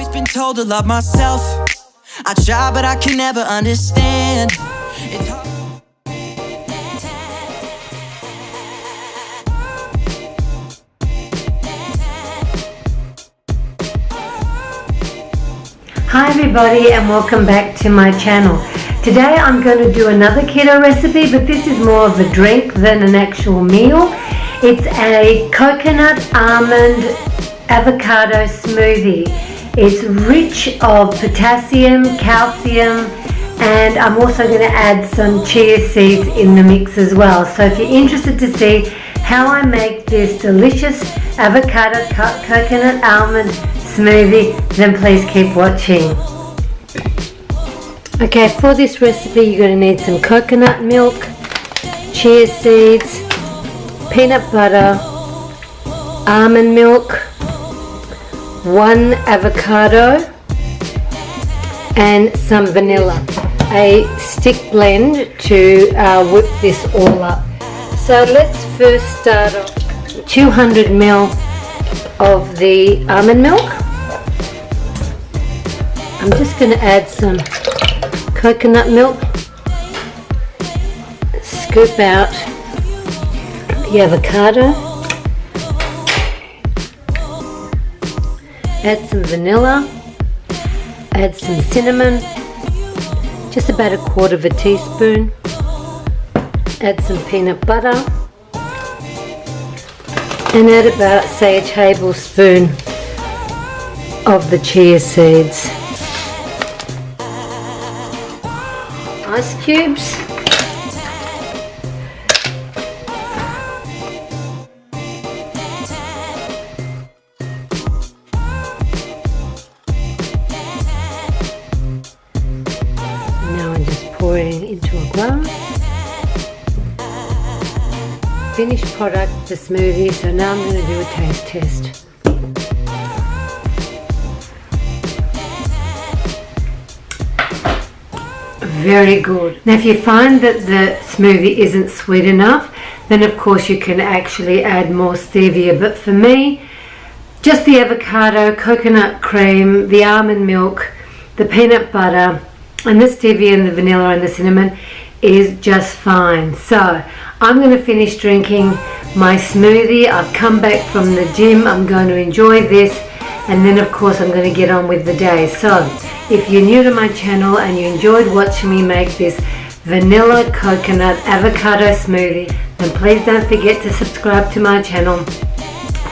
always been told to love myself. I try, but I can never understand. It's hard. Hi everybody, and welcome back to my channel. Today I'm going to do another keto recipe, but this is more of a drink than an actual meal. It's a coconut almond avocado smoothie. It's rich of potassium, calcium, and I'm also going to add some chia seeds in the mix as well. So if you're interested to see how I make this delicious avocado coconut almond smoothie, then please keep watching. Okay, for this recipe you're going to need some coconut milk, chia seeds, peanut butter, almond milk, 1 avocado, and some vanilla. A stick blend to whip this all up. So let's first start off 200 ml of the almond milk. I'm just going to add some coconut milk, scoop out the avocado, add some vanilla, add some cinnamon, just about 1/4 teaspoon, add some peanut butter, and add about, say, a tablespoon of the chia seeds. Ice cubes, now I'm just pouring into a glass. Finished product, the smoothie. So now I'm going to do a taste test. Very good. Now if you find that the smoothie isn't sweet enough, then of course you can actually add more stevia, but for me, just the avocado, coconut cream, the almond milk, the peanut butter, and the stevia and the vanilla and the cinnamon is just fine. So I'm going to finish drinking my smoothie. I've come back from the gym. I'm going to enjoy this, and then of course I'm going to get on with the day. So if you're new to my channel and you enjoyed watching me make this vanilla coconut avocado smoothie, then please don't forget to subscribe to my channel,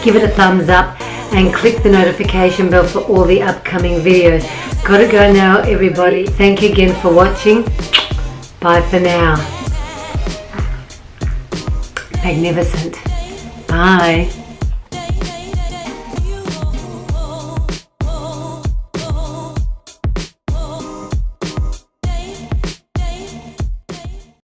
give it a thumbs up, and click the notification bell for all the upcoming videos. Gotta go now everybody. Thank you again for watching. Bye for now. Magnificent. Bye.